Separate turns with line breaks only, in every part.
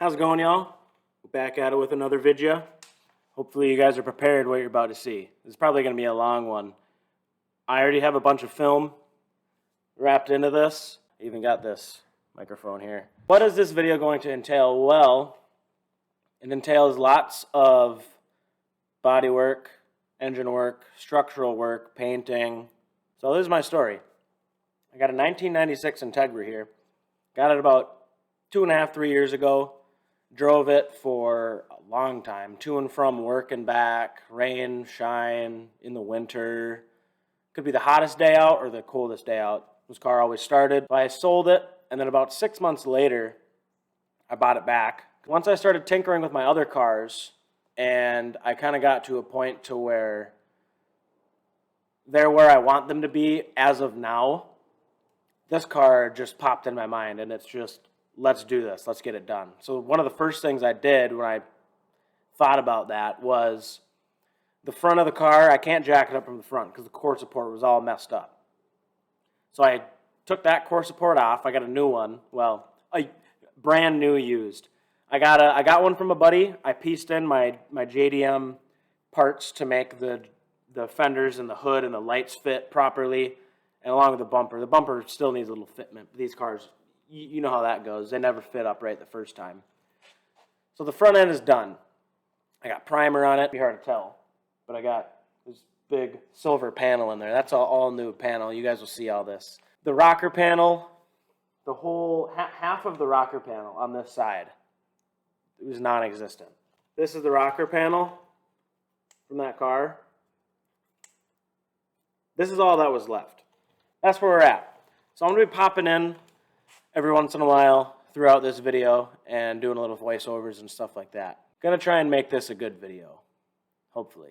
How's it going, y'all? Back at it with another video. Hopefully you guys are prepared what you're about to see. This is probably going to be a long one. I already have a bunch of film wrapped into this. I even got this microphone here. What is this video going to entail? Well, it entails lots of body work, engine work, structural work, painting. So this is my story. I got a 1996 Integra here. Got it about 2.5, 3 years ago. Drove it for a long time, to and from work and back, rain, shine, in the winter. Could be the hottest day out or the coldest day out. This car always started. So I sold it, and then about 6 months later, I bought it back. Once I started tinkering with my other cars, and I kind of got to a point to where they're where I want them to be as of now, this car just popped in my mind, and it's just, let's do this. Let's get it done. So one of the first things I did when I thought about that was the front of the car. I can't jack it up from the front because the core support was all messed up. So I took that core support off. I got a new one. Well, a brand new used. I got one from a buddy. I pieced in my JDM parts to make the fenders and the hood and the lights fit properly, and along with the bumper. The bumper still needs a little fitment. But these cars, you know how that goes. They never fit up right the first time. So the front end is done. I got primer on it. It'd be hard to tell. But I got this big silver panel in there. That's all new panel. You guys will see all this. The rocker panel, the whole, half of the rocker panel on this side, it was non-existent. This is the rocker panel from that car. This is all that was left. That's where we're at. So I'm going to be popping in every once in a while throughout this video and doing a little voiceovers and stuff like that. Gonna try and make this a good video, hopefully.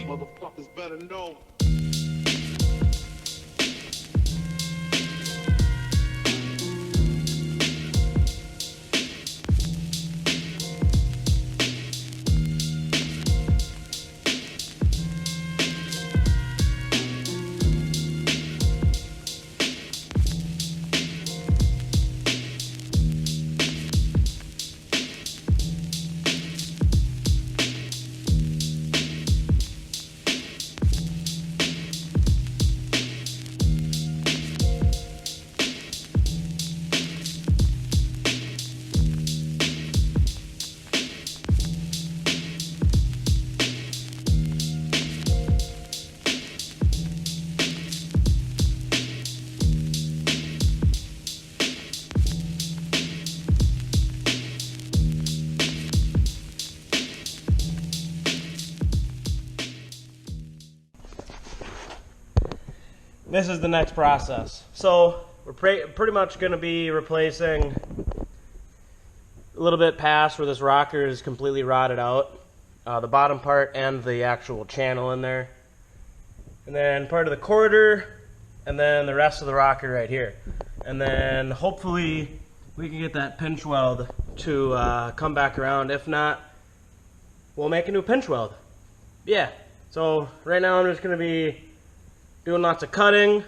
Motherfuckers better know.
This is the next process. So we're pretty much going to be replacing a little bit past where this rocker is completely rotted out, the bottom part and the actual channel in there, and then part of the quarter, and then the rest of the rocker right here. And then hopefully we can get that pinch weld to come back around. If not, we'll make a new pinch weld. Yeah, so right now I'm just going to be doing lots of cutting,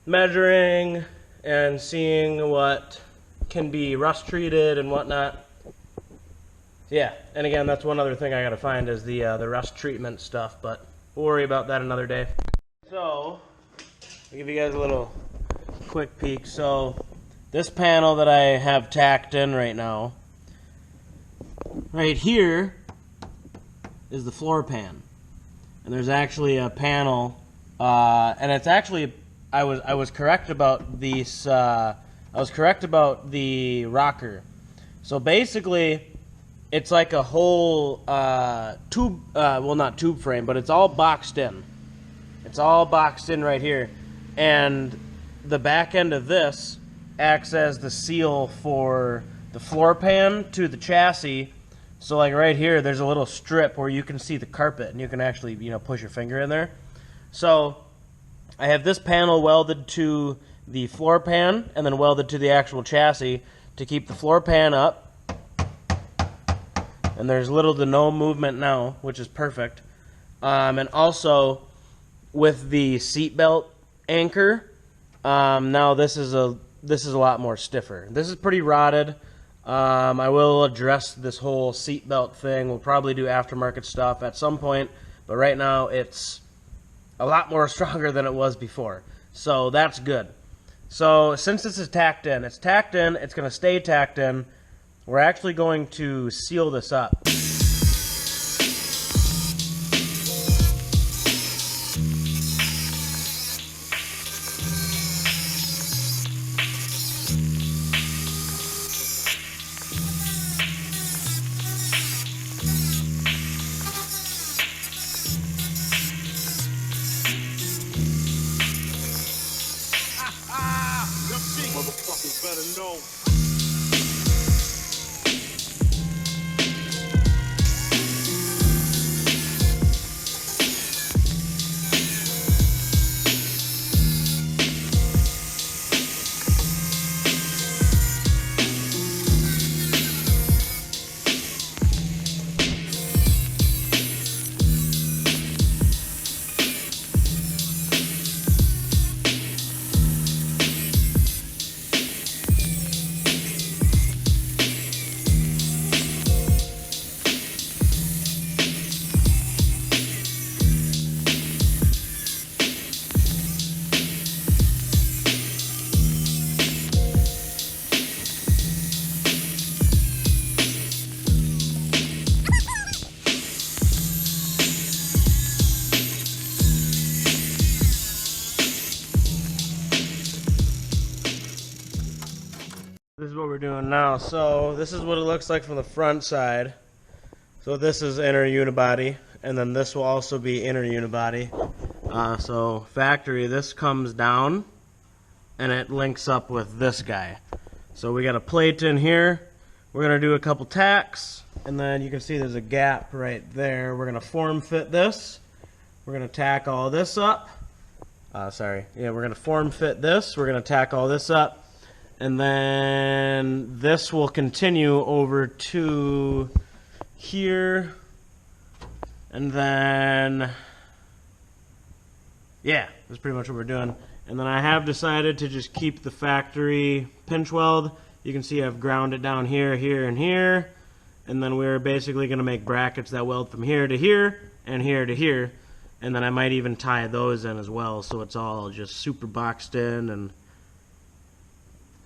measuring, and seeing what can be rust treated and whatnot. Yeah, and again, that's one other thing I gotta find is the rust treatment stuff, but we'll worry about that another day. So, I'll give you guys a little quick peek. So, this panel that I have tacked in right now, right here is the floor pan. And there's actually a panel and it's actually, I was correct about these. I was correct about the rocker. So basically, it's like a whole tube. Well, not tube frame, but it's all boxed in. It's all boxed in right here, and the back end of this acts as the seal for the floor pan to the chassis. So like right here, there's a little strip where you can see the carpet, and you can actually, push your finger in there. So I have this panel welded to the floor pan and then welded to the actual chassis to keep the floor pan up. And there's little to no movement now, which is perfect. And also with the seatbelt anchor, now this is a lot more stiffer. This is pretty rotted. I will address this whole seatbelt thing. We'll probably do aftermarket stuff at some point, but right now it's a lot more stronger than it was before. So that's good. So since this is tacked in, it's going to stay tacked in. We're actually going to seal this up.
Motherfuckers better know.
This is what we're doing now. So this is what it looks like from the front side. So this is inner unibody, and then this will also be inner unibody. So factory, this comes down, and it links up with this guy. So we got a plate in here. We're gonna do a couple tacks, and then you can see there's a gap right there. We're gonna form fit this. We're gonna tack all this up. We're gonna form fit this. We're gonna tack all this up. And then this will continue over to here. And then, yeah, that's pretty much what we're doing. And then I have decided to just keep the factory pinch weld. You can see I've ground it down here, here, and here. And then we're basically going to make brackets that weld from here to here and here to here. And then I might even tie those in as well, so it's all just super boxed in and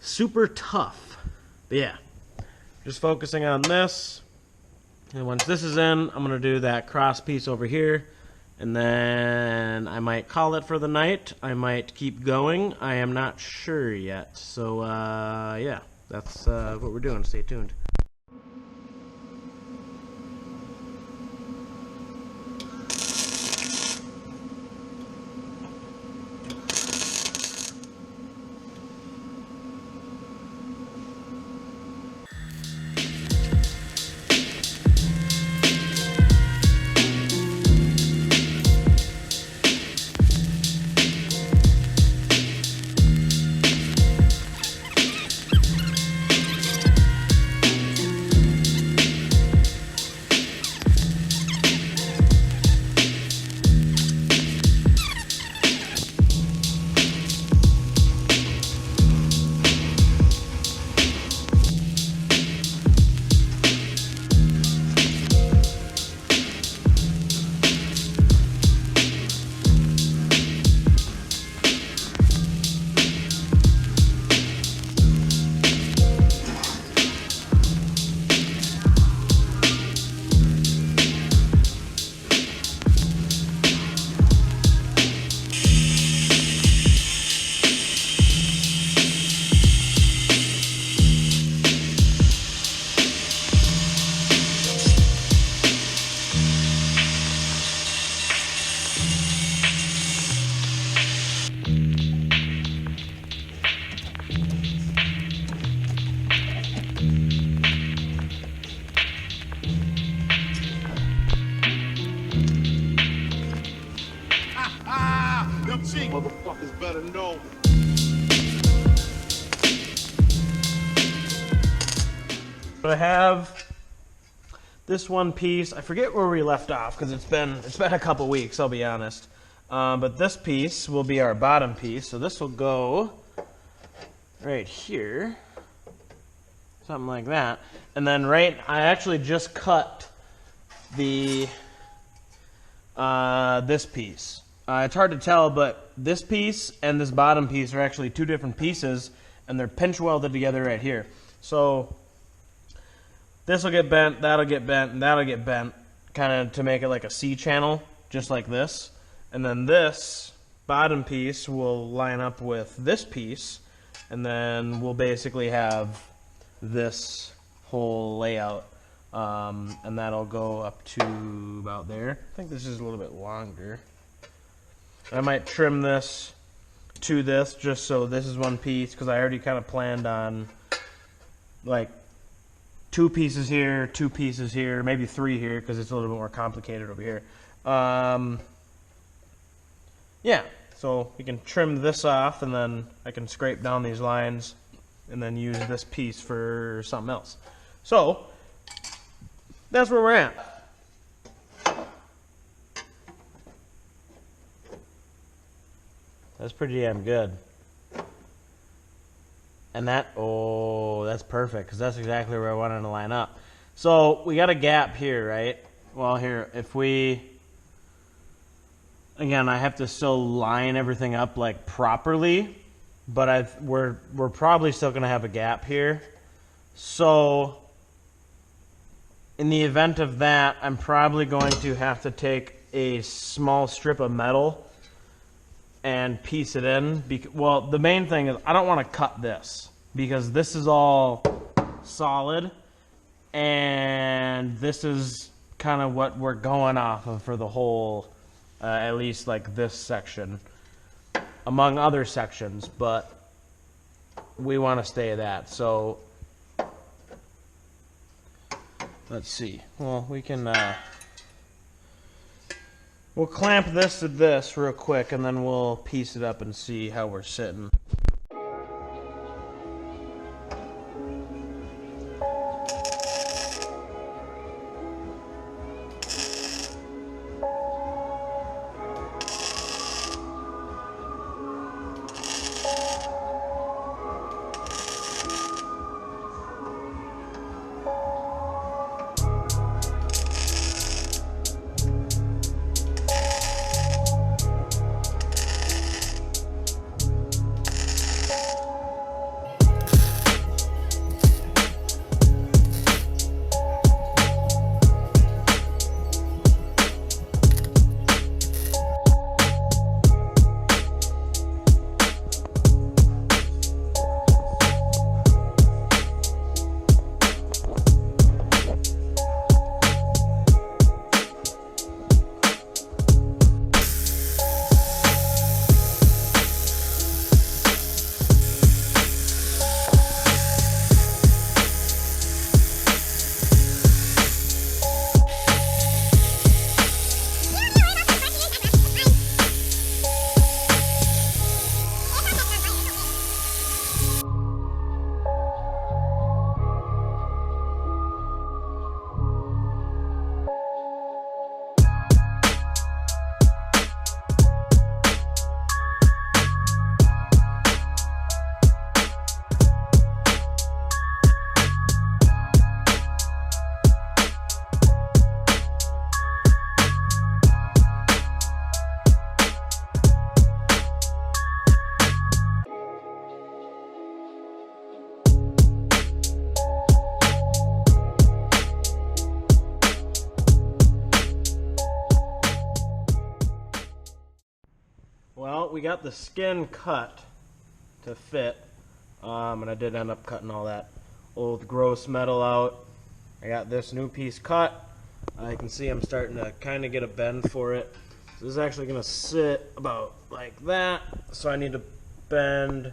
super tough. But yeah, just focusing on this. And once this is in, I'm going to do that cross piece over here. And then I might call it for the night. I might keep going. I am not sure yet. So, yeah, that's what we're doing. Stay tuned.
motherfuckers better know.
I have this one piece. I forget where we left off because it's been a couple weeks, I'll be honest. But this piece will be our bottom piece. So this will go right here. Something like that. And then I actually just cut the this piece. It's hard to tell, but this piece and this bottom piece are actually two different pieces, and they're pinch welded together right here. So this will get bent, that'll get bent, and that'll get bent, kind of to make it like a C channel, just like this. And then this bottom piece will line up with this piece, and then we'll basically have this whole layout. And that'll go up to about there. I think this is a little bit longer. I might trim this to this just so this is one piece, because I already kind of planned on like 2 pieces here, 2 pieces here, maybe 3 here because it's a little bit more complicated over here. Yeah, so we can trim this off, and then I can scrape down these lines and then use this piece for something else. So that's where we're at. That's pretty damn good. And that's perfect, because that's exactly where I wanted to line up. So we got a gap here, right? Well, here, if we, again, I have to still line everything up like properly, but we're probably still going to have a gap here. So in the event of that, I'm probably going to have to take a small strip of metal and piece it in. Well, the main thing is I don't want to cut this, because this is all solid, and this is kind of what we're going off of for the whole, at least like this section, among other sections, but we want to stay that. So let's see. Well, we can, we'll clamp this to this real quick, and then we'll piece it up and see how we're sitting. Well, we got the skin cut to fit, and I did end up cutting all that old gross metal out. I got this new piece cut. I can see I'm starting to kind of get a bend for it. So this is actually going to sit about like that. So I need to bend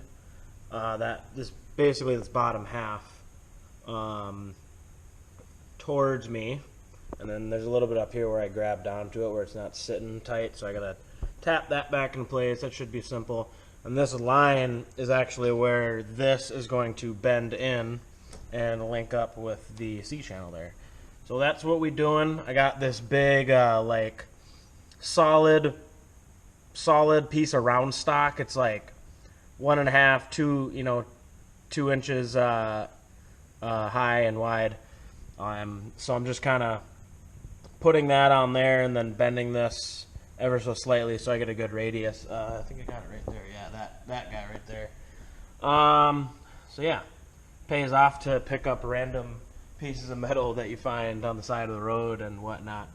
this bottom half towards me. And then there's a little bit up here where I grabbed onto it where it's not sitting tight. So I got to tap that back in place. That should be simple. And this line is actually where this is going to bend in and link up with the C channel there. So that's what we're doing. I got this big, like, solid piece of round stock. It's like 1.5, 2, 2 inches high and wide. So I'm just kind of putting that on there and then bending this ever so slightly so I get a good radius. I think I got it right there. Yeah, that guy right there. So yeah, pays off to pick up random pieces of metal that you find on the side of the road and whatnot.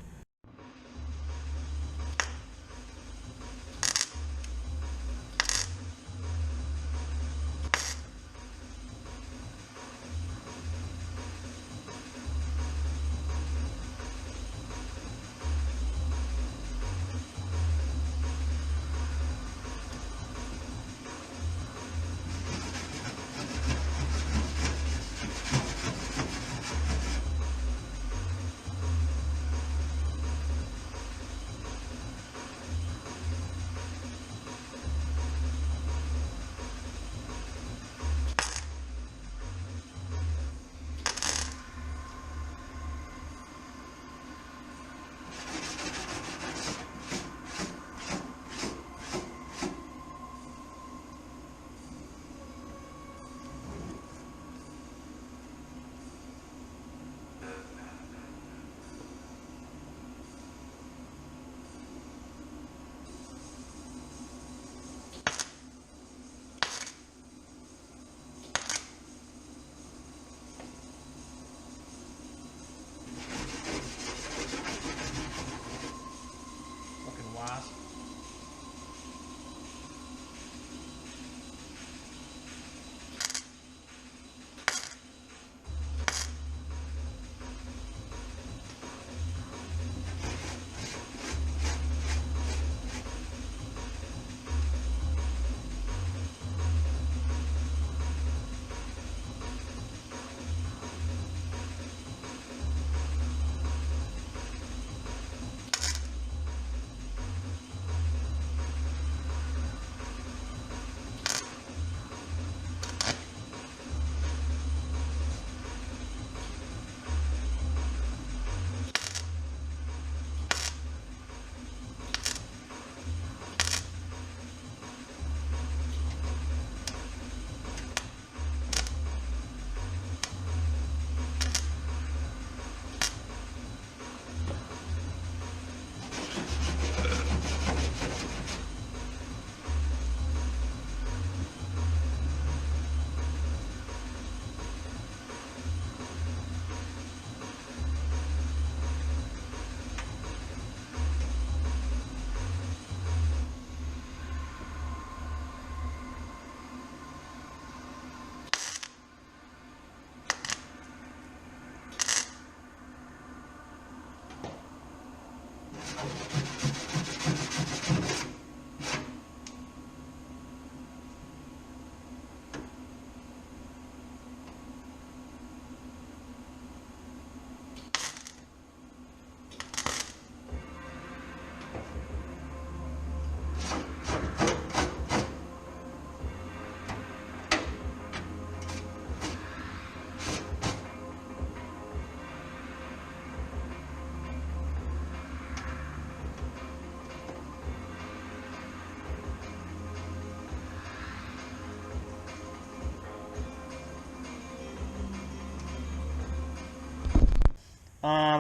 Wasp.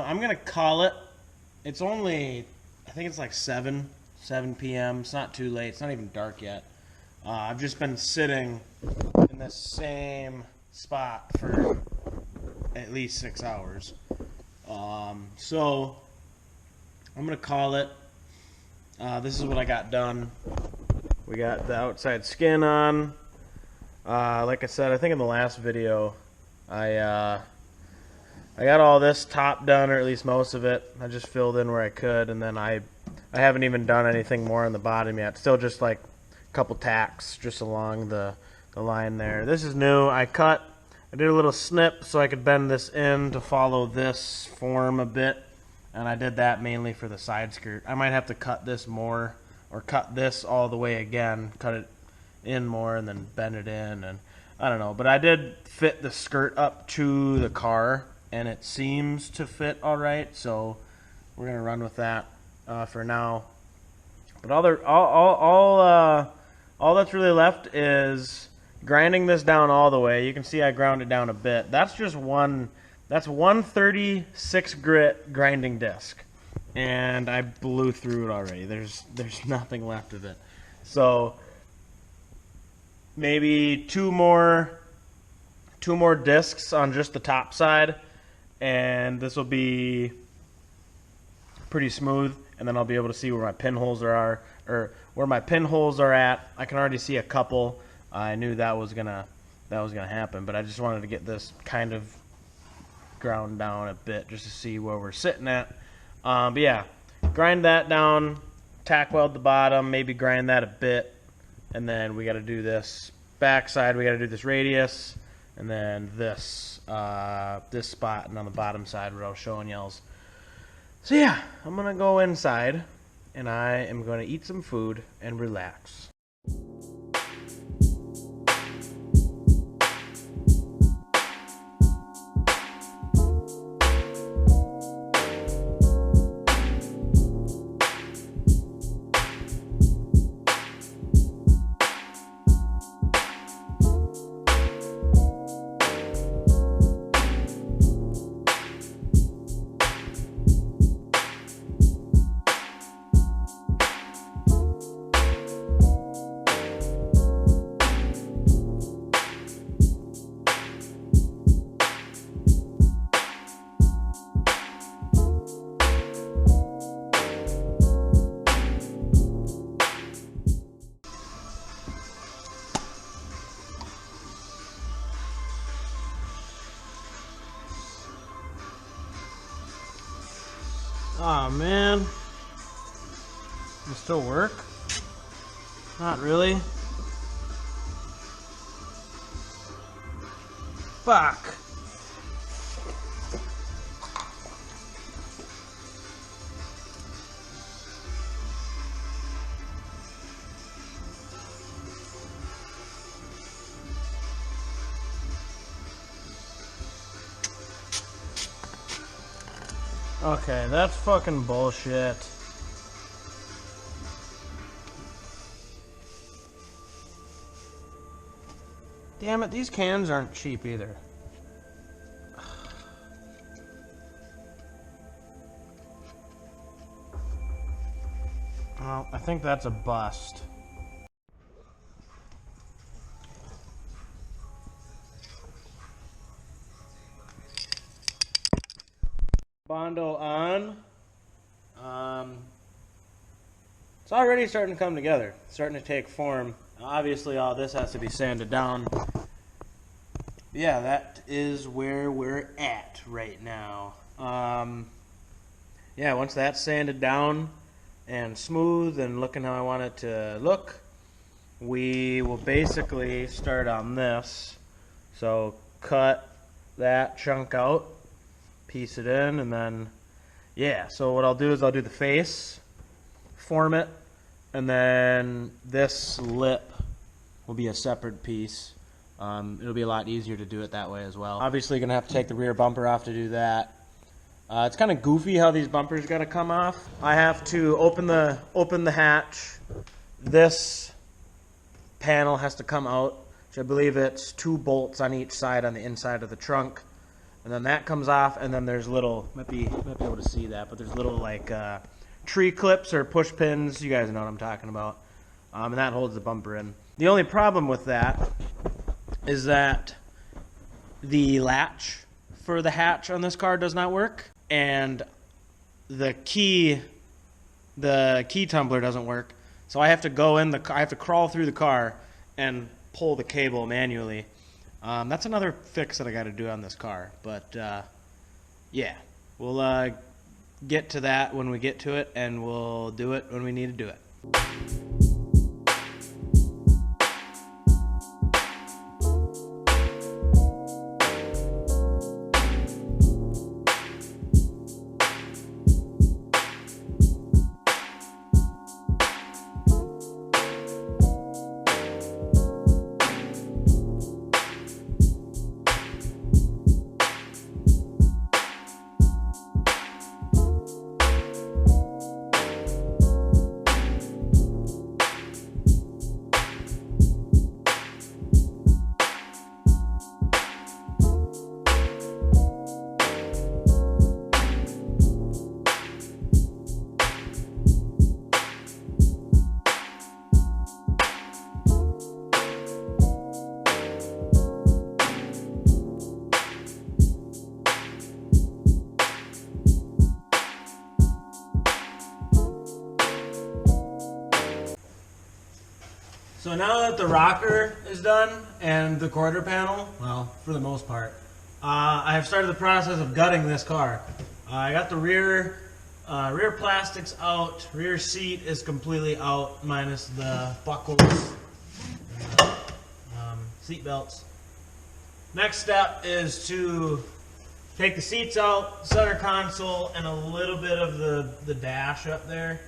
I'm gonna call it. It's only, I think it's like 7 p.m. It's not too late. It's not even dark yet. I've just been sitting in this same spot for at least 6 hours. So I'm gonna call it. This is what I got done. We got the outside skin on. Like I said, I think in the last video, I got all this top done, or at least most of it. I just filled in where I could, and then I haven't even done anything more on the bottom yet. Still just like a couple tacks just along the line there. This is new. I did a little snip so I could bend this in to follow this form a bit, and I did that mainly for the side skirt. I might have to cut this more, or cut this all the way again, cut it in more and then bend it in, and I don't know. But I did fit the skirt up to the car, and it seems to fit all right, so we're gonna run with that for now. But all that's really left is grinding this down all the way. You can see I ground it down a bit. That's just one. That's 136 grit grinding disc, and I blew through it already. There's nothing left of it. So maybe two more discs on just the top side, and this will be pretty smooth. And then I'll be able to see where my pinholes are, or where my pinholes are at. I can already see a couple. I knew that was gonna happen, but I just wanted to get this kind of ground down a bit just to see where we're sitting at. But yeah, grind that down, tack weld the bottom, maybe grind that a bit, and then we got to do this backside. We got to do this radius, and then this spot, and on the bottom side where I was showing y'all's. So yeah, I'm gonna go inside, and I am gonna eat some food and relax. Oh man, does it still work? Not really. Fuck. Okay, that's fucking bullshit. Damn it, these cans aren't cheap either. Well, I think that's a bust. Bondo on. It's already starting to come together. It's starting to take form. Obviously, all this has to be sanded down. Yeah, that is where we're at right now. Yeah, once that's sanded down and smooth and looking how I want it to look, we will basically start on this. So cut that chunk out, piece it in, and then, yeah, so what I'll do is I'll do the face, form it, and then this lip will be a separate piece. It'll be a lot easier to do it that way as well. Obviously gonna have to take the rear bumper off to do that. It's kind of goofy how these bumpers gotta come off. I have to open the hatch. This panel has to come out, which I believe it's 2 bolts on each side on the inside of the trunk. And then that comes off, and then there's little, might be able to see that, but there's little like tree clips or push pins. You guys know what I'm talking about. And that holds the bumper in. The only problem with that is that the latch for the hatch on this car does not work, and the key tumbler doesn't work. So I have to I have to crawl through the car and pull the cable manually. That's another fix that I got to do on this car, but yeah, we'll get to that when we get to it, and we'll do it when we need to do it. So now that the rocker is done and the quarter panel, well, for the most part, I have started the process of gutting this car. I got the rear plastics out. Rear seat is completely out, minus the buckles and the seat belts. Next step is to take the seats out, center console, and a little bit of the dash up there.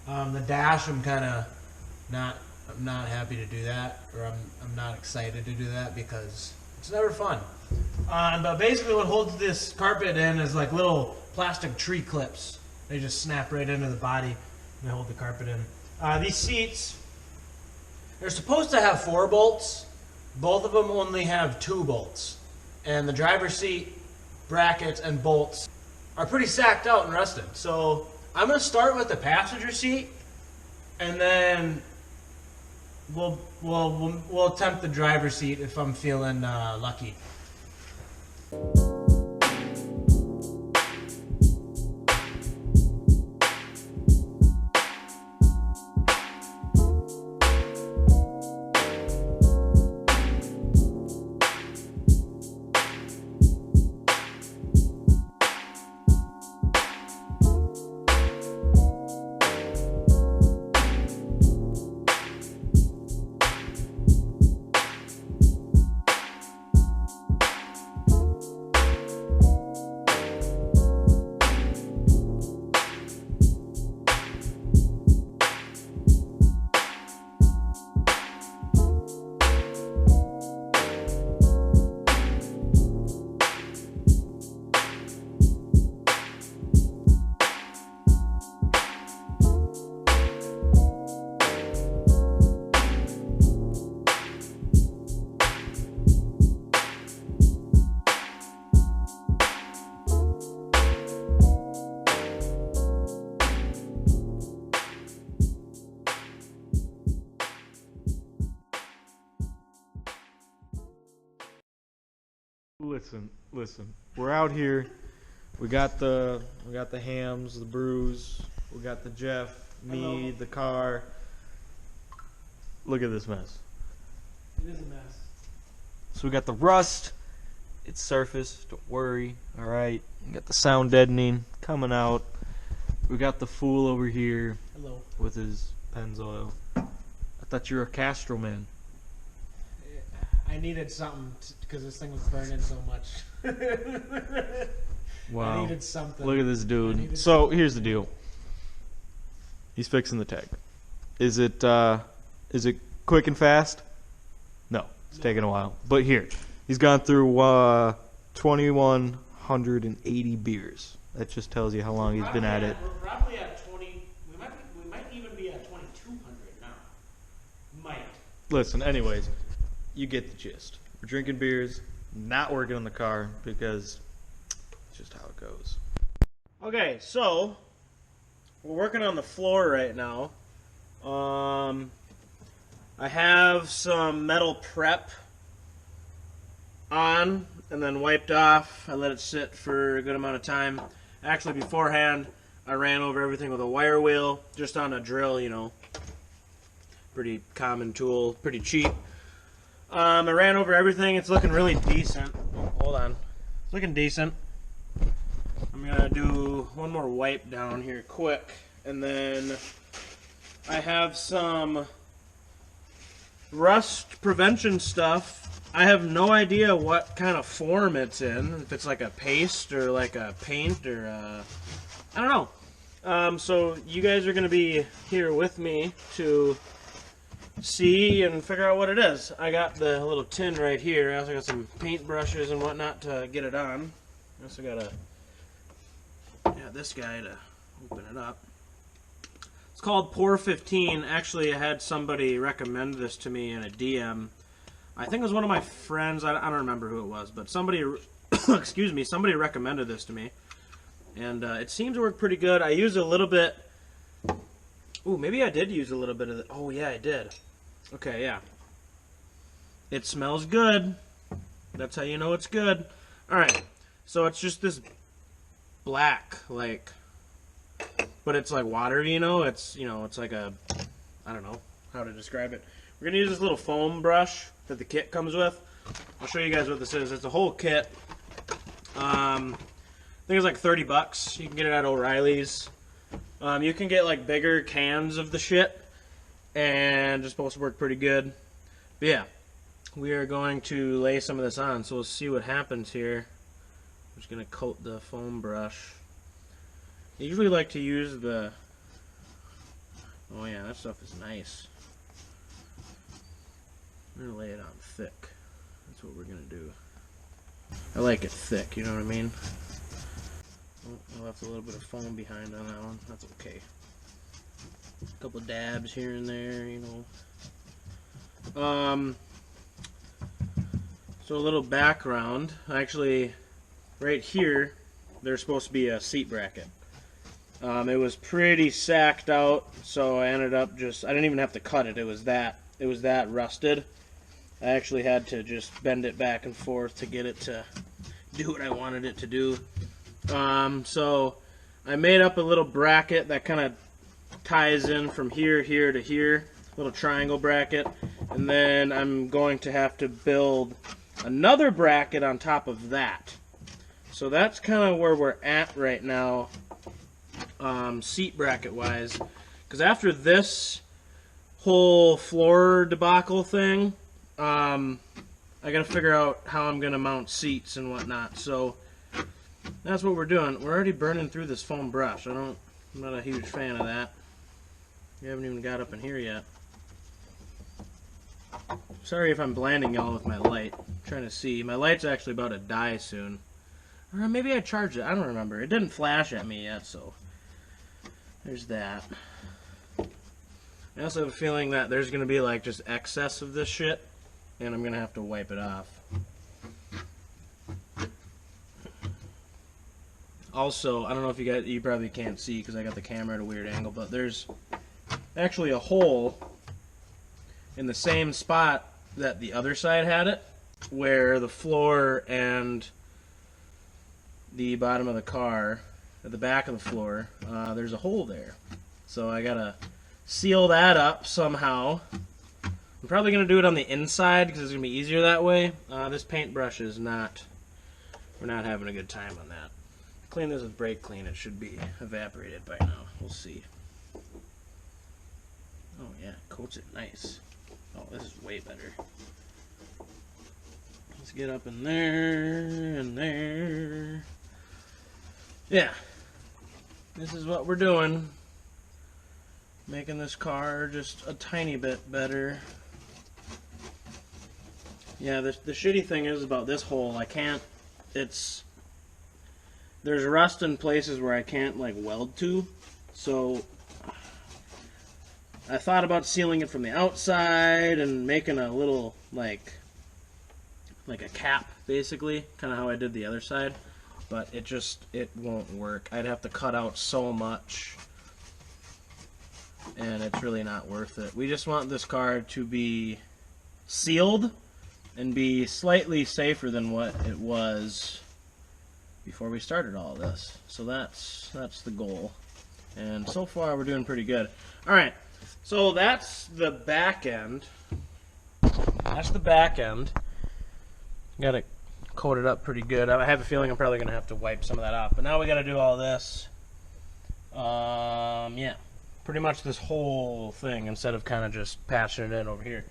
The dash, I'm not happy to do that, or I'm not excited to do that because it's never fun. But basically what holds this carpet in is like little plastic tree clips. They just snap right into the body and they hold the carpet in. These seats, they're supposed to have 4 bolts. Both of them only have 2 bolts. And the driver's seat brackets and bolts are pretty sacked out and rusted. So I'm going to start with the passenger seat, and then we'll attempt the driver's seat if I'm feeling lucky.
Listen. We're out here. We got the Hams, the Brews. We got the Jeff, me, the car. Look at this mess.
It is a mess.
So we got the rust. It's surface. Don't worry. All right. We got the sound deadening coming out. We got the fool over here.
Hello.
With his Pennzoil. I thought you were a Castro man.
I needed something because this thing was burning so much.
Wow.
I needed something.
Look at this dude. So here's the deal. He's fixing the tag. Is it quick and fast? No, it's taking a while. But here, he's gone through 2,180 beers. That just tells you how long he's been at it.
We're probably at 20. We might even be at 2,200 now. Might.
Listen, anyways, you get the gist. We're drinking beers, not working on the car because it's just how it goes.
Okay, so we're working on the floor right now. I have some metal prep on and then wiped off. I let it sit for a good amount of time. Actually, beforehand, I ran over everything with a wire wheel, just on a drill, you know. Pretty common tool, pretty cheap. I ran over everything. It's looking really decent. Oh, hold on. It's looking decent. I'm going to do one more wipe down here quick. And then I have some rust prevention stuff. I have no idea what kind of form it's in. If it's like a paste or like a paint or I don't know. So you guys are going to be here with me to see and figure out what it is. I got the little tin right here. I also got some paint brushes and whatnot to get it on. I also got this guy to open it up. It's called Pour 15. Actually, I had somebody recommend this to me in a DM. I think it was one of my friends. I don't remember who it was, but somebody, excuse me, somebody recommended this to me. And it seems to work pretty good. I used a little bit. Ooh, maybe I did use a little bit of it. Oh, yeah, I did. Okay, yeah. It smells good. That's how you know it's good. Alright, so it's just this black, like, but it's like water, you know? It's like a, I don't know how to describe it. We're gonna use this little foam brush that the kit comes with. I'll show you guys what this is. It's a whole kit. I think it's like $30. You can get it at O'Reilly's. You can get like bigger cans of the shit, and it's supposed to work pretty good. But yeah, we are going to lay some of this on, so we'll see what happens here. I'm just gonna coat the foam brush. I usually like to use the... Oh yeah, that stuff is nice. I'm gonna lay it on thick. That's what we're gonna do. I like it thick, you know what I mean? Oh, I left a little bit of foam behind on that one. That's okay. A couple dabs here and there, you know. So a little background. Actually, right here, there's supposed to be a seat bracket. It was pretty sacked out, so I ended up just... I didn't even have to cut it. It was that rusted. I actually had to just bend it back and forth to get it to do what I wanted it to do. So I made up a little bracket that kind of ties in from here to here, little triangle bracket, and then I'm going to have to build another bracket on top of that. So that's kind of where we're at right now, seat bracket wise, because after this whole floor debacle thing, I gotta figure out how I'm gonna mount seats and whatnot. So that's what we're doing. We're already burning through this foam brush. I'm not a huge fan of that. We haven't even got up in here yet. Sorry if I'm blanding y'all with my light. I'm trying to see. My light's actually about to die soon. Or maybe I charged it. I don't remember. It didn't flash at me yet, so there's that. I also have a feeling that there's going to be like just excess of this shit, and I'm going to have to wipe it off. Also, I don't know if you probably can't see because I got the camera at a weird angle, but there's actually a hole in the same spot that the other side had it, where the floor and the bottom of the car, at the back of the floor, there's a hole there. So I gotta seal that up somehow. I'm probably gonna do it on the inside because it's gonna be easier that way. This paintbrush is not, we're not having a good time on that. Clean this with brake clean, it should be evaporated by now. We'll see. Oh yeah, coats it nice. Oh, this is way better. Let's get up in there and there. Yeah, this is what we're doing. Making this car just a tiny bit better. Yeah, the shitty thing is about this hole, I can't, there's rust in places where I can't like weld to, so I thought about sealing it from the outside and making a little like a cap basically, kind of how I did the other side, but it won't work. I'd have to cut out so much, and it's really not worth it. We just want this car to be sealed and be slightly safer than what it was before we started all this. So that's the goal. And so far we're doing pretty good. Alright, so that's the back end. That's the back end. Got it coated up pretty good. I have a feeling I'm probably going to have to wipe some of that off. But now we got to do all this. Yeah. Pretty much this whole thing instead of kind of just patching it in over here.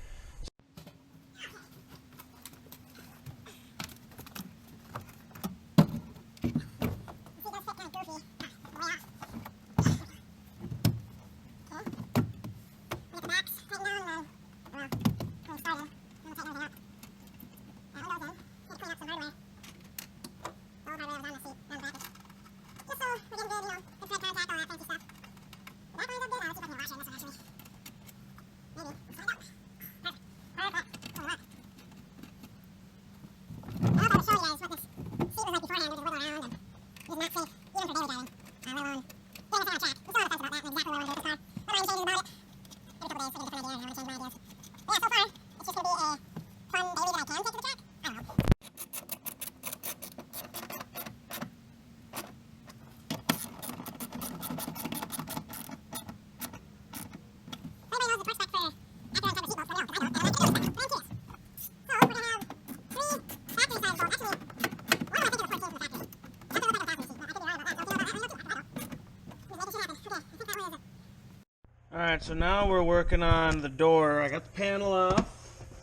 Alright, so now we're working on the door. I got the panel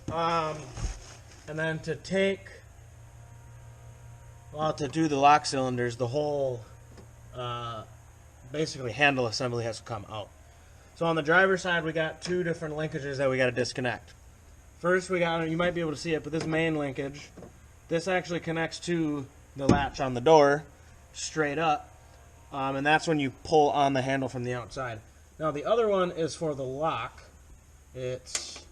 off. And then to do the lock cylinders, the whole basically handle assembly has to come out. So on the driver's side, we got two different linkages that we got to disconnect. First, we got, you might be able to see it, but this main linkage, this actually connects to the latch on the door straight up, and that's when you pull on the handle from the outside. Now the other one is for the lock. It's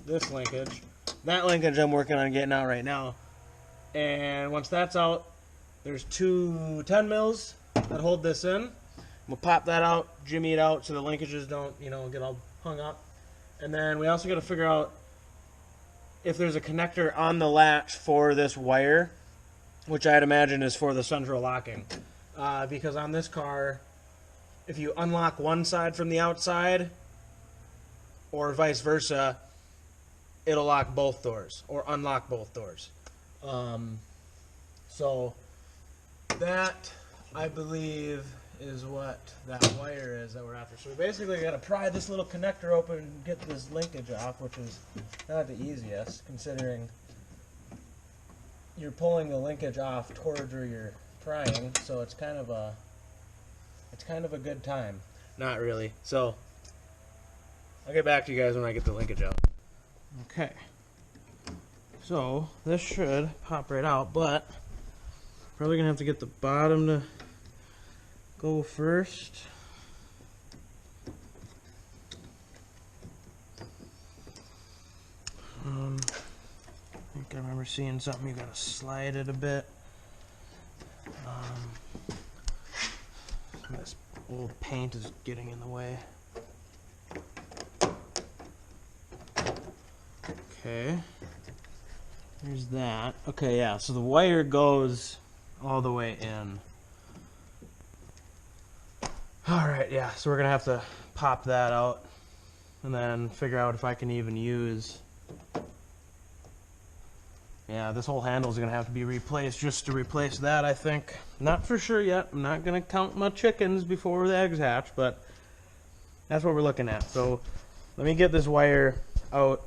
this linkage. That linkage I'm working on getting out right now. And once that's out, there's two 10 mils that hold this in. We'll pop that out, jimmy it out so the linkages don't, you know, get all hung up. And then we also got to figure out if there's a connector on the latch for this wire, which I'd imagine is for the central locking. Because on this car, if you unlock one side from the outside, or vice versa, it'll lock both doors, or unlock both doors. So that, I believe, is what that wire is that we're after. So we basically got to pry this little connector open and get this linkage off, which is not the easiest, considering you're pulling the linkage off towards where you're prying. So it's kind of a good time. Not really. So I'll get back to you guys when I get the linkage out. Okay. So this should pop right out, but probably gonna have to get the bottom to go first. I think I remember seeing something, you gotta slide it a bit. This old paint is getting in the way. Okay. There's that. Okay, yeah, so the wire goes all the way in. Alright, yeah, so we're gonna have to pop that out and then figure out if I can even use... Yeah, this whole handle is gonna have to be replaced just to replace that, I think. Not for sure yet. I'm not gonna count my chickens before the eggs hatch, but that's what we're looking at. So let me get this wire out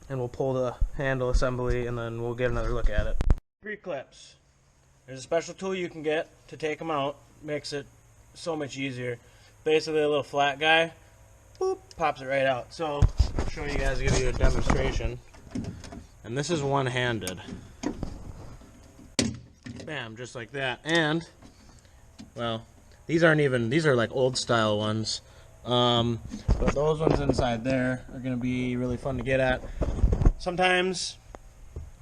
and we'll pull the handle assembly and then we'll get another look at it. 3 clips. There's a special tool you can get to take them out. Makes it so much easier. Basically a little flat guy, boop, pops it right out. So I'll show you guys, give you a demonstration. And this is one-handed. Bam, just like that. And, well, these aren't even, these are like old style ones. But those ones inside there are going to be really fun to get at. Sometimes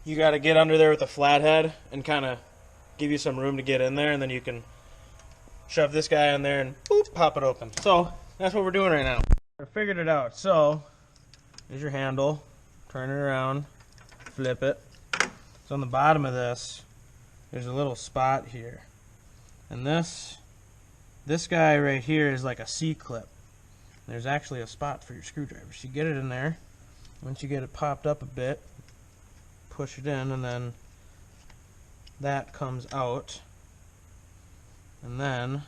you got to get under there with a flathead and kind of give you some room to get in there, and then you can shove this guy in there and boop, pop it open. So that's what we're doing right now. I figured it out. So there's your handle. Turn it around, flip it. So on the bottom of this, there's a little spot here, and this guy right here is like a C-clip. There's actually a spot for your screwdriver. So you get it in there. Once you get it popped up a bit, push it in, and then that comes out. And then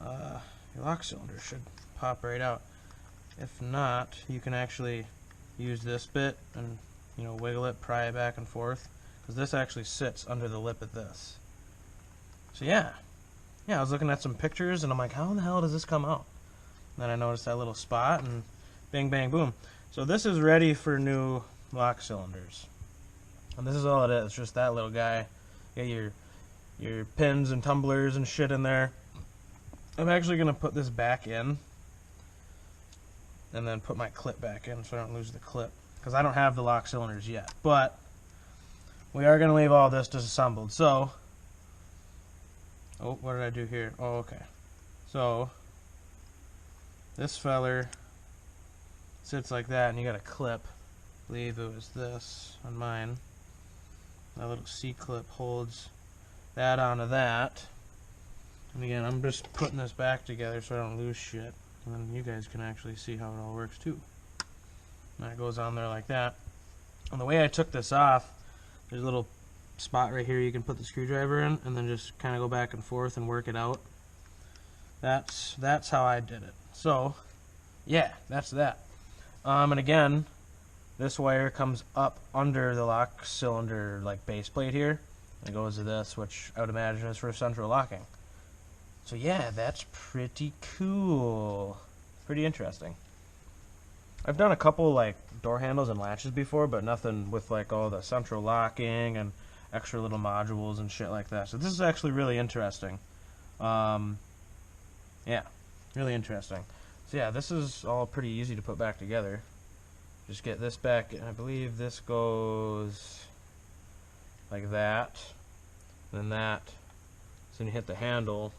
your lock cylinder should pop right out. If not, you can actually use this bit and, you know, wiggle it, pry it back and forth, because this actually sits under the lip of this. So yeah, I was looking at some pictures and I'm like, how in the hell does this come out? And then I noticed that little spot and bang, bang, boom. So this is ready for new lock cylinders. And this is all it is, just that little guy. Get your pins and tumblers and shit in there. I'm actually going to put this back in and then put my clip back in so I don't lose the clip, because I don't have the lock cylinders yet. But we are going to leave all this disassembled. So, oh, what did I do here? Oh, okay. So this feller sits like that, and you got a clip. I believe it was this on mine. That little C-clip holds that onto that. And again, I'm just putting this back together so I don't lose shit. And then you guys can actually see how it all works too. And that goes on there like that. And the way I took this off, there's a little spot right here you can put the screwdriver in, and then just kind of go back and forth and work it out. That's how I did it. so, yeah, that's that. And again, this wire comes up under the lock cylinder, like, base plate here. And it goes to this, which I would imagine is for central locking. So yeah, that's pretty cool. Pretty interesting. I've done a couple, like, door handles and latches before, but nothing with, like, all the central locking and extra little modules and shit like that. So this is actually really interesting. Yeah, really interesting. So yeah, this is all pretty easy to put back together. Just get this back, and I believe this goes like that, then that. So when you hit the handle,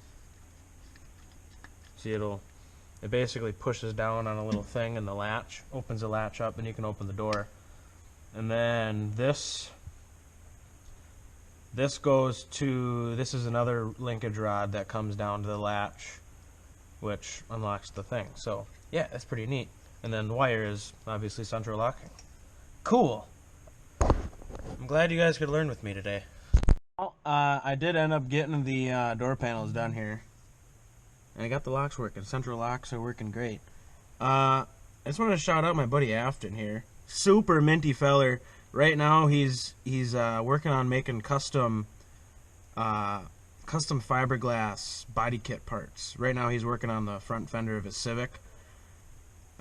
see, it basically pushes down on a little thing in the latch, opens the latch up, and you can open the door. And then this goes to, this is another linkage rod that comes down to the latch, which unlocks the thing. So yeah, that's pretty neat. And then the wire is obviously central locking. Cool. I'm glad you guys could learn with me today. Well, I did end up getting the door panels done here. And I got the locks working. Central locks are working great. I just wanted to shout out my buddy Afton here. Super minty feller. Right now he's working on making custom fiberglass body kit parts. Right now he's working on the front fender of his Civic.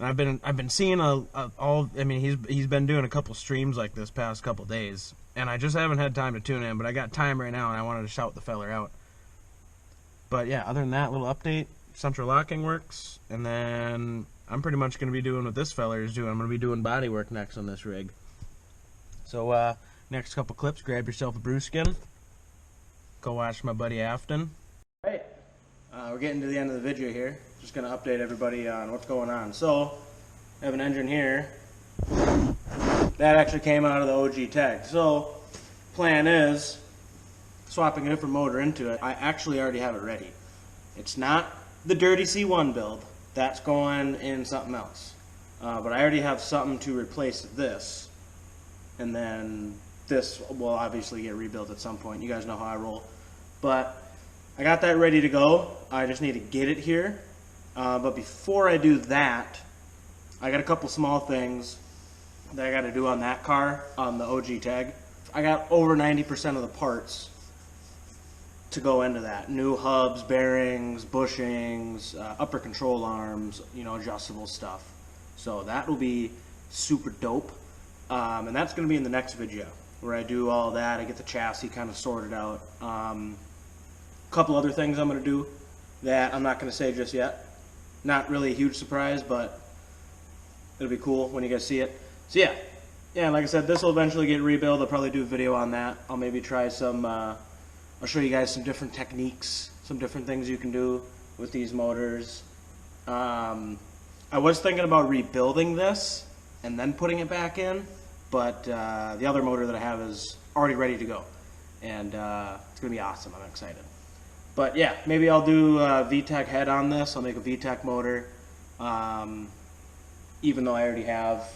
And I've been seeing he's been doing a couple streams like this past couple days, and I just haven't had time to tune in, but I got time right now and I wanted to shout the feller out. But yeah, other than that little update, central locking works, and then I'm pretty much going to be doing what this feller is doing. I'm going to be doing body work next on this rig. So next couple clips, grab yourself a brewskin, go watch my buddy Afton. Right. We're getting to the end of the video here. Just going to update everybody on what's going on. So, I have an engine here. That actually came out of the OG tag. So, plan is swapping a different motor into it. I actually already have it ready. It's not the dirty C1 build. That's going in something else. But I already have something to replace this. And then this will obviously get rebuilt at some point. You guys know how I roll. But I got that ready to go. I just need to get it here. But before I do that, I got a couple small things that I got to do on that car, on the OG tag. I got over 90% of the parts to go into that. New hubs, bearings, bushings, upper control arms, adjustable stuff. So that will be super dope. And that's going to be in the next video, where I do all that. I get the chassis kind of sorted out. Couple other things I'm going to do that I'm not going to say just yet. Not really a huge surprise, but it'll be cool when you guys see it. So yeah, like I said, this will eventually get rebuilt. I'll probably do a video on that. I'll maybe try some, I'll show you guys some different techniques, some different things you can do with these motors. I was thinking about rebuilding this and then putting it back in, but the other motor that I have is already ready to go. And it's going to be awesome. I'm excited. But yeah, maybe I'll do a VTEC head on this. I'll make a VTEC motor, even though I already have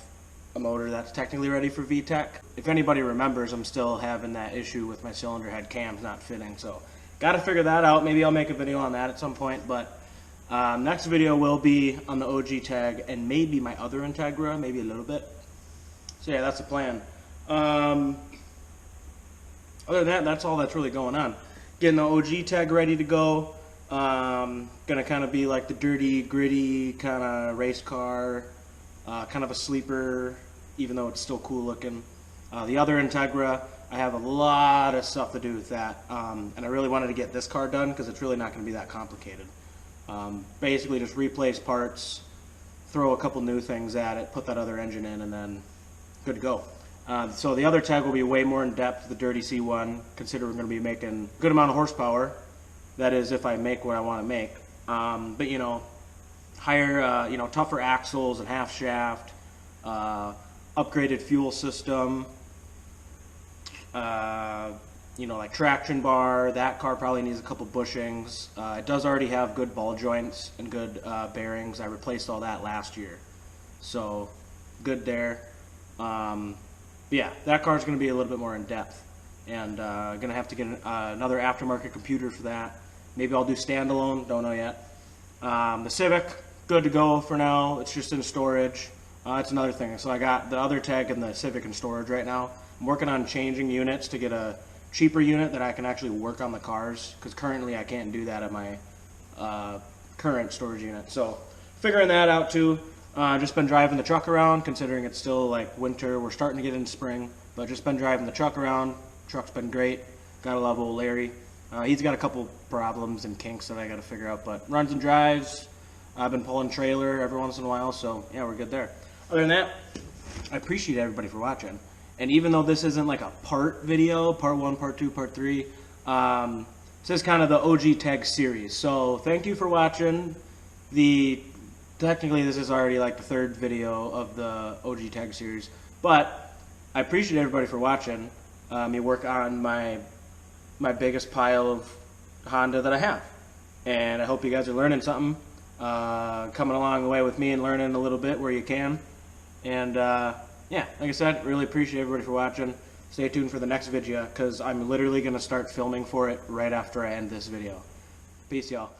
a motor that's technically ready for VTEC. If anybody remembers, I'm still having that issue with my cylinder head cams not fitting. So got to figure that out. Maybe I'll make a video on that at some point. But next video will be on the OG tag and maybe my other Integra, maybe a little bit. So yeah, that's the plan. Other than that, that's all that's really going on. Getting the OG tag ready to go. Gonna kind of be like the dirty, gritty kind of race car, kind of a sleeper, even though it's still cool looking. The other Integra, I have a lot of stuff to do with that, and I really wanted to get this car done because it's really not going to be that complicated. Basically, just replace parts, throw a couple new things at it, put that other engine in, and then good to go. So the other tag will be way more in depth, the dirty C1, consider we're going to be making a good amount of horsepower. That is if I make what I want to make. But higher, tougher axles and half shaft, upgraded fuel system, like traction bar. That car probably needs a couple bushings. It does already have good ball joints and good bearings. I replaced all that last year. So good there. Yeah, that car is going to be a little bit more in depth, and going to have to get another aftermarket computer for that. Maybe I'll do standalone, don't know yet. The Civic, good to go for now. It's just in storage. That's another thing. So I got the other tag and the Civic in storage right now. I'm working on changing units to get a cheaper unit that I can actually work on the cars, because currently I can't do that at my current storage unit. So figuring that out too. Just been driving the truck around, considering it's still like winter. We're starting to get into spring, but just been driving the truck around. Truck's been great. Gotta love old Larry. He's got a couple problems and kinks that I gotta figure out, but runs and drives. I've been pulling trailer every once in a while, so yeah, we're good there. Other than that, I appreciate everybody for watching. And even though this isn't like a part video, part 1, part 2, part 3, this is kind of the OG Tag series. So thank you for watching. Technically this is already like the 3rd video of the OG Tag series, but I appreciate everybody for watching me work on my biggest pile of Honda that I have. And I hope you guys are learning something, coming along the way with me and learning a little bit where you can. And yeah, like I said, really appreciate everybody for watching. Stay tuned for the next video, because I'm literally going to start filming for it right after I end this video. Peace, y'all.